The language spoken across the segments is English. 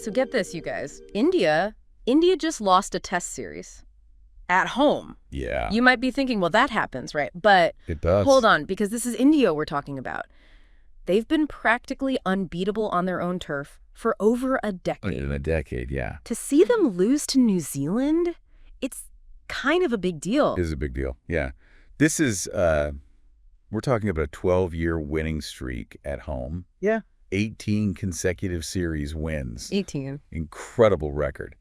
right, so get this, you guys. India just lost a test series at home. Yeah. You might be thinking, well, that happens, right? But It does. hold on, because this is India we're talking about. They've been practically unbeatable on their own turf for over a decade. In a decade, yeah. To see them lose to New Zealand, it's kind of a big deal. It is a big deal, yeah. This is, we're talking about a 12-year winning streak at home. Yeah. 18 consecutive series wins. 18. Incredible record.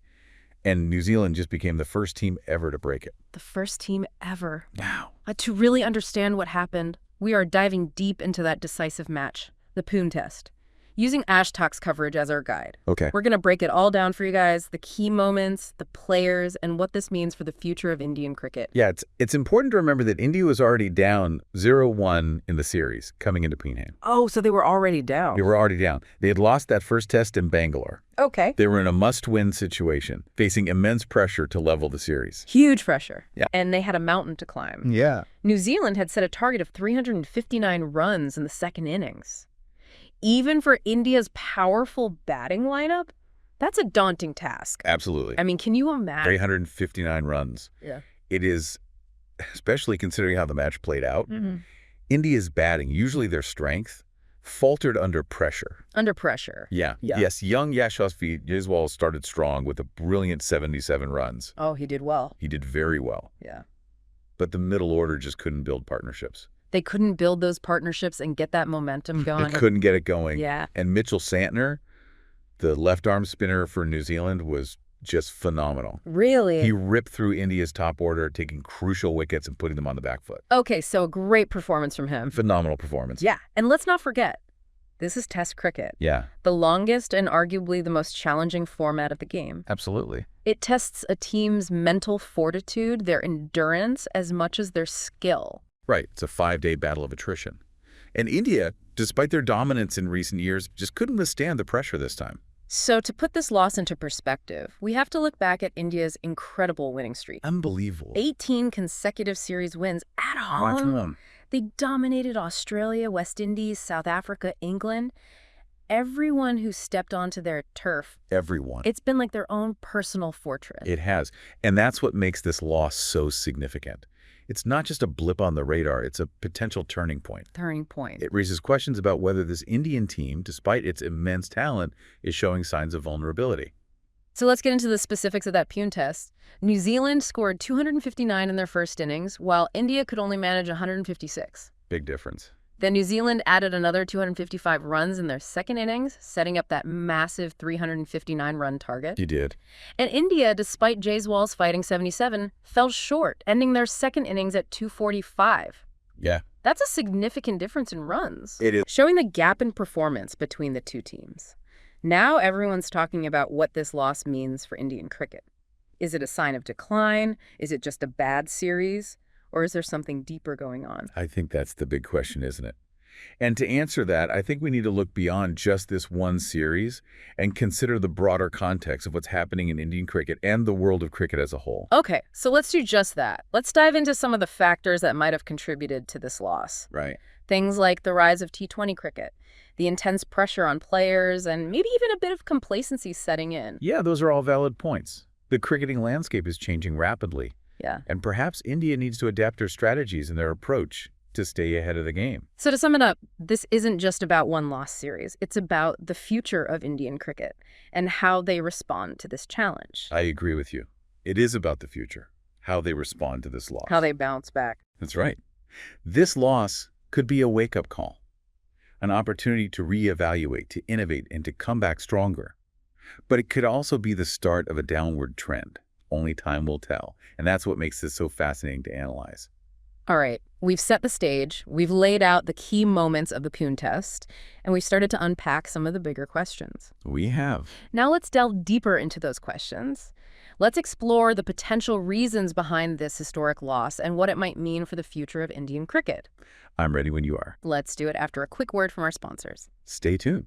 And New Zealand just became the first team ever to break it. The first team ever. Wow. To really understand what happened, we are diving deep into that decisive match, the Pune Test, using Ashtak's coverage as our guide. Okay. We're going to break it all down for you guys, the key moments, the players, and what this means for the future of Indian cricket. Yeah, it's important to remember that India was already down 0-1 in the series coming into Pune. Oh, so they were already down. They were already down. They had lost that first test in Bangalore. Okay. They were in a must-win situation, facing immense pressure to level the series. Huge pressure. Yeah. And they had a mountain to climb. Yeah. New Zealand had set a target of 359 runs in the second innings. Even for India's powerful batting lineup, that's a daunting task. Absolutely. I mean, can you imagine? 359 runs. Yeah. It is, especially considering how the match played out, Mm-hmm. India's batting, usually their strength, faltered under pressure. Under pressure. Yeah. Yeah. Yes, young Yashasvi Jaiswal started strong with a brilliant 77 runs. Oh, he did well. He did very well. Yeah. But the middle order just couldn't build partnerships. They couldn't build those partnerships and get that momentum going. They couldn't get it going. Yeah. And Mitchell Santner, the left-arm spinner for New Zealand, was just phenomenal. Really? He ripped through India's top order, taking crucial wickets and putting them on the back foot. Okay, so a great performance from him. Phenomenal performance. Yeah. And let's not forget, this is Test cricket. Yeah. The longest and arguably the most challenging format of the game. Absolutely. It tests a team's mental fortitude, their endurance, as much as their skill. Right. It's a 5-day battle of attrition. And India, despite their dominance in recent years, just couldn't withstand the pressure this time. So to put this loss into perspective, we have to look back at India's incredible winning streak. Unbelievable. 18 consecutive series wins at home. They dominated Australia, West Indies, South Africa, England. Everyone who stepped onto their turf. Everyone. It's been like their own personal fortress. It has. And that's what makes this loss so significant. It's not just a blip on the radar, it's a potential turning point. Turning point. It raises questions about whether this Indian team, despite its immense talent, is showing signs of vulnerability. So let's get into the specifics of that Pune Test. New Zealand scored 259 in their first innings, while India could only manage 156. Big difference. Then New Zealand added another 255 runs in their second innings, setting up that massive 359-run target. You did. And India, despite Jaiswal's fighting 77, fell short, ending their second innings at 245. Yeah. That's a significant difference in runs. It is. Showing the gap in performance between the two teams. Now everyone's talking about what this loss means for Indian cricket. Is it a sign of decline? Is it just a bad series? Or is there something deeper going on? I think that's the big question, isn't it? And to answer that, I think we need to look beyond just this one series and consider the broader context of what's happening in Indian cricket and the world of cricket as a whole. Okay, so let's do just that. Let's dive into some of the factors that might have contributed to this loss. Right. Things like the rise of T20 cricket, the intense pressure on players, and maybe even a bit of complacency setting in. Yeah, those are all valid points. The cricketing landscape is changing rapidly. Yeah. And perhaps India needs to adapt their strategies and their approach to stay ahead of the game. So to sum it up, this isn't just about one loss series. It's about the future of Indian cricket and how they respond to this challenge. I agree with you. It is about the future, how they respond to this loss. How they bounce back. That's right. This loss could be a wake-up call, an opportunity to reevaluate, to innovate, and to come back stronger. But it could also be the start of a downward trend. Only time will tell. And that's what makes this so fascinating to analyze. All right, we've set the stage, we've laid out the key moments of the Pune Test, and we've started to unpack some of the bigger questions. We have. Now let's delve deeper into those questions. Let's explore the potential reasons behind this historic loss and what it might mean for the future of Indian cricket. I'm ready when you are. Let's do it after a quick word from our sponsors. Stay tuned.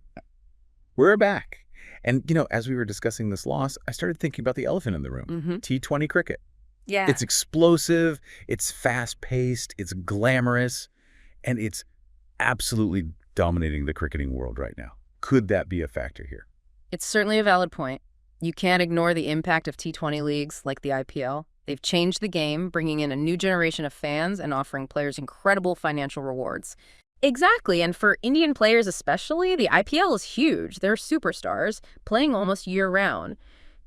We're back. And, as we were discussing this loss, I started thinking about the elephant in the room, T20 cricket. Yeah. It's explosive, it's fast-paced, it's glamorous, and it's absolutely dominating the cricketing world right now. Could that be a factor here? It's certainly a valid point. You can't ignore the impact of T20 leagues like the IPL. They've changed the game, bringing in a new generation of fans and offering players incredible financial rewards. Exactly, and for Indian players especially, the IPL is huge. They're superstars, playing almost year-round.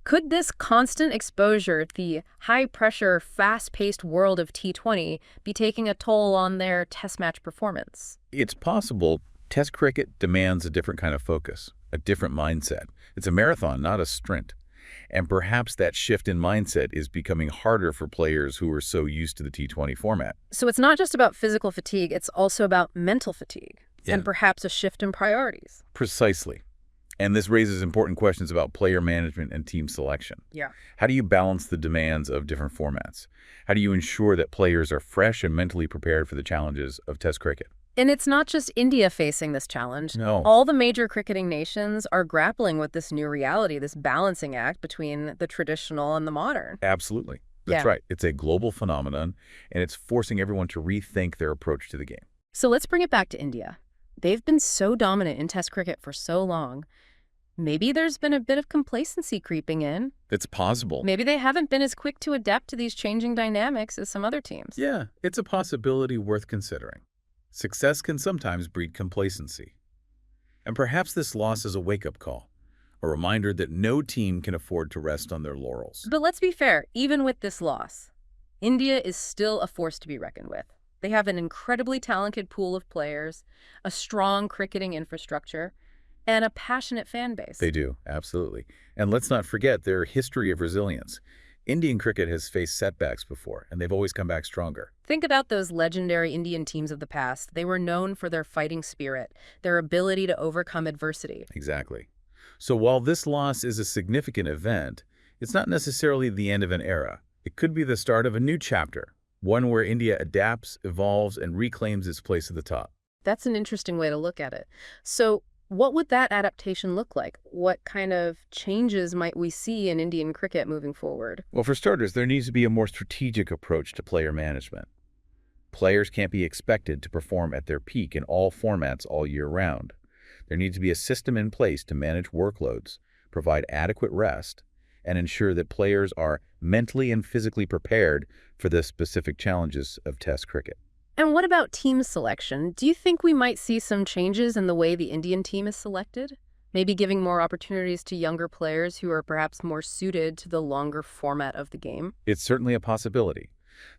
Could this constant exposure, the high-pressure, fast-paced world of T20, be taking a toll on their test match performance? It's possible. Test cricket demands a different kind of focus, a different mindset. It's a marathon, not a sprint. And perhaps that shift in mindset is becoming harder for players who are so used to the T20 format. So it's not just about physical fatigue, it's also about mental fatigue, Yeah. and perhaps a shift in priorities. Precisely. And this raises important questions about player management and team selection. Yeah. How do you balance the demands of different formats? How do you ensure that players are fresh and mentally prepared for the challenges of Test cricket? And it's not just India facing this challenge. No. All the major cricketing nations are grappling with this new reality, this balancing act between the traditional and the modern. Absolutely. That's Yeah. right. It's a global phenomenon, and it's forcing everyone to rethink their approach to the game. So let's bring it back to India. They've been so dominant in Test cricket for so long. Maybe there's been a bit of complacency creeping in. It's possible. Maybe they haven't been as quick to adapt to these changing dynamics as some other teams. Yeah, it's a possibility worth considering. Success can sometimes breed complacency. And perhaps this loss is a wake-up call, a reminder that no team can afford to rest on their laurels. But let's be fair, even with this loss, India is still a force to be reckoned with. They have an incredibly talented pool of players, a strong cricketing infrastructure, and a passionate fan base. They do, absolutely. And let's not forget their history of resilience. Indian cricket has faced setbacks before, and they've always come back stronger. Think about those legendary Indian teams of the past. They were known for their fighting spirit, their ability to overcome adversity. Exactly. So while this loss is a significant event, it's not necessarily the end of an era. It could be the start of a new chapter, one where India adapts, evolves, and reclaims its place at the top. That's an interesting way to look at it. So what would that adaptation look like? What kind of changes might we see in Indian cricket moving forward? Well, for starters, there needs to be a more strategic approach to player management. Players can't be expected to perform at their peak in all formats all year round. There needs to be a system in place to manage workloads, provide adequate rest, and ensure that players are mentally and physically prepared for the specific challenges of Test cricket. And what about team selection? Do you think we might see some changes in the way the Indian team is selected? Maybe giving more opportunities to younger players who are perhaps more suited to the longer format of the game? It's certainly a possibility.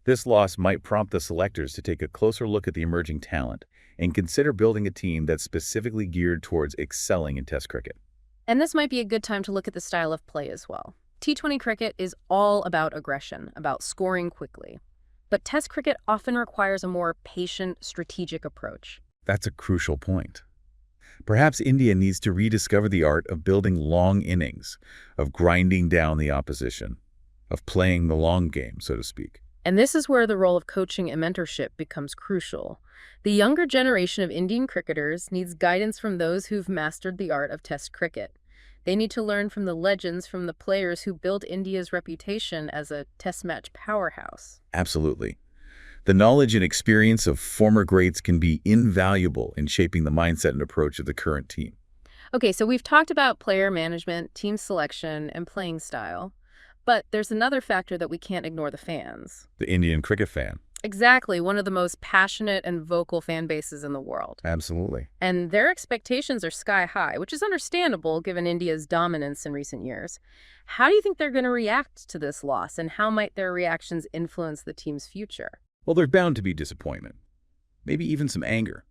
This loss might prompt the selectors to take a closer look at the emerging talent and consider building a team that's specifically geared towards excelling in Test cricket. And this might be a good time to look at the style of play as well. T20 cricket is all about aggression, about scoring quickly. But Test cricket often requires a more patient, strategic approach. That's a crucial point. Perhaps India needs to rediscover the art of building long innings, of grinding down the opposition, of playing the long game, so to speak. And this is where the role of coaching and mentorship becomes crucial. The younger generation of Indian cricketers needs guidance from those who've mastered the art of Test cricket. They need to learn from the legends, from the players who built India's reputation as a Test match powerhouse. Absolutely. The knowledge and experience of former greats can be invaluable in shaping the mindset and approach of the current team. Okay, so we've talked about player management, team selection, and playing style. But there's another factor that we can't ignore: the fans. The Indian cricket fan. Exactly, one of the most passionate and vocal fan bases in the world. Absolutely. And their expectations are sky high, which is understandable given India's dominance in recent years. How do you think they're going to react to this loss, and how might their reactions influence the team's future? Well, there's bound to be disappointment, maybe even some anger.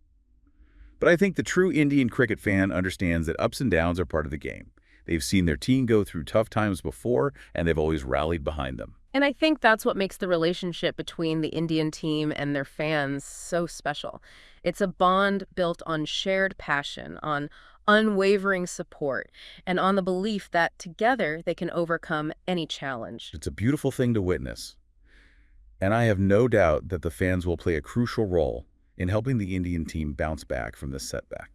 But I think the true Indian cricket fan understands that ups and downs are part of the game. They've seen their team go through tough times before, and they've always rallied behind them. And I think that's what makes the relationship between the Indian team and their fans so special. It's a bond built on shared passion, on unwavering support, and on the belief that together they can overcome any challenge. It's a beautiful thing to witness. And I have no doubt that the fans will play a crucial role in helping the Indian team bounce back from this setback.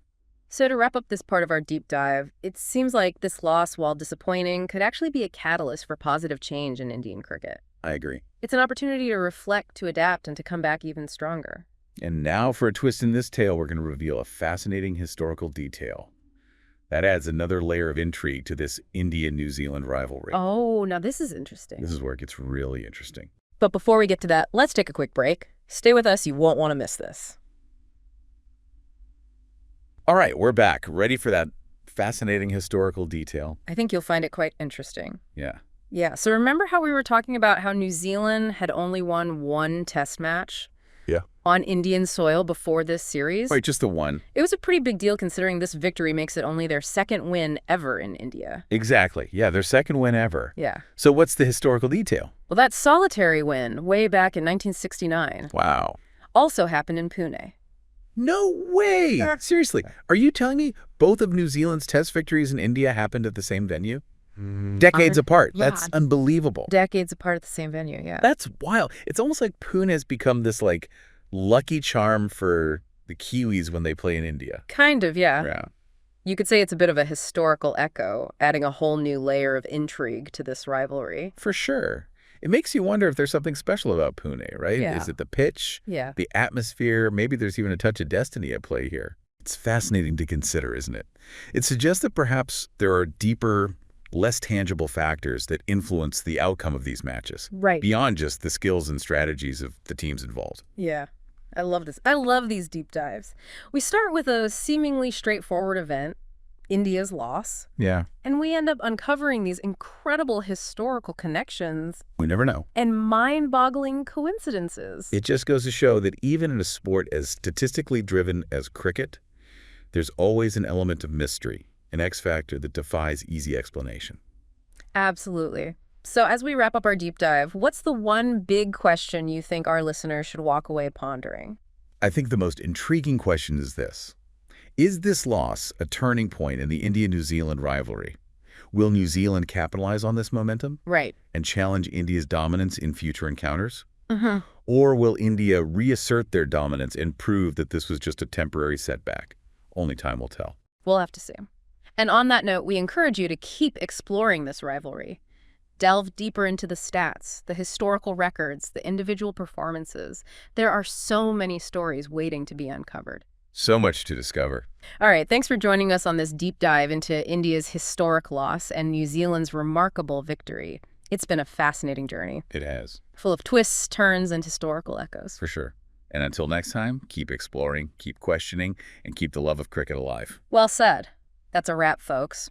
So to wrap up this part of our deep dive, it seems like this loss, while disappointing, could actually be a catalyst for positive change in Indian cricket. I agree. It's an opportunity to reflect, to adapt, and to come back even stronger. And now for a twist in this tale, we're going to reveal a fascinating historical detail. That adds another layer of intrigue to this India-New Zealand rivalry. Oh, now this is interesting. This is where it gets really interesting. But before we get to that, let's take a quick break. Stay with us. You won't want to miss this. All right, we're back, ready for that fascinating historical detail. I think you'll find it quite interesting. Yeah. Yeah, so remember how we were talking about how New Zealand had only won one test match? Yeah. On Indian soil before this series? Right, just the one. It was a pretty big deal considering this victory makes it only their second win ever in India. Exactly. Yeah, their second win ever. Yeah. So what's the historical detail? Well, that solitary win way back in 1969 Wow. also happened in Pune. No way! Seriously, are you telling me both of New Zealand's test victories in India happened at the same venue? Decades apart. yeah. That's unbelievable. Decades apart at the same venue, yeah. That's wild. It's almost like Pune has become this, like, lucky charm for the Kiwis when they play in India. Kind of, yeah. Yeah. You could say it's a bit of a historical echo, adding a whole new layer of intrigue to this rivalry. For sure. It makes you wonder if there's something special about Pune, right? Yeah. Is it the pitch, Yeah. the atmosphere? Maybe there's even a touch of destiny at play here. It's fascinating to consider, isn't it? It suggests that perhaps there are deeper, less tangible factors that influence the outcome of these matches. Right. Beyond just the skills and strategies of the teams involved. Yeah. I love this. I love these deep dives. We start with a seemingly straightforward event, India's loss, Yeah. and we end up uncovering these incredible historical connections We never know. and mind-boggling coincidences. It just goes to show that even in a sport as statistically driven as cricket, there's always an element of mystery, an X factor that defies easy explanation. Absolutely. So as we wrap up our deep dive, what's the one big question you think our listeners should walk away pondering? I think the most intriguing question is this. Is this loss a turning point in the India-New Zealand rivalry? Will New Zealand capitalize on this momentum Right. and challenge India's dominance in future encounters? Mm-hmm. Or will India reassert their dominance and prove that this was just a temporary setback? Only time will tell. We'll have to see. And on that note, we encourage you to keep exploring this rivalry. Delve deeper into the stats, the historical records, the individual performances. There are so many stories waiting to be uncovered. So much to discover. All right, thanks for joining us on this deep dive into India's historic loss and New Zealand's remarkable victory. It's been a fascinating journey, It has, full of twists, turns, and historical echoes. for sure. And until next time, keep exploring, keep questioning, and keep the love of cricket alive. Well said. That's a wrap, folks.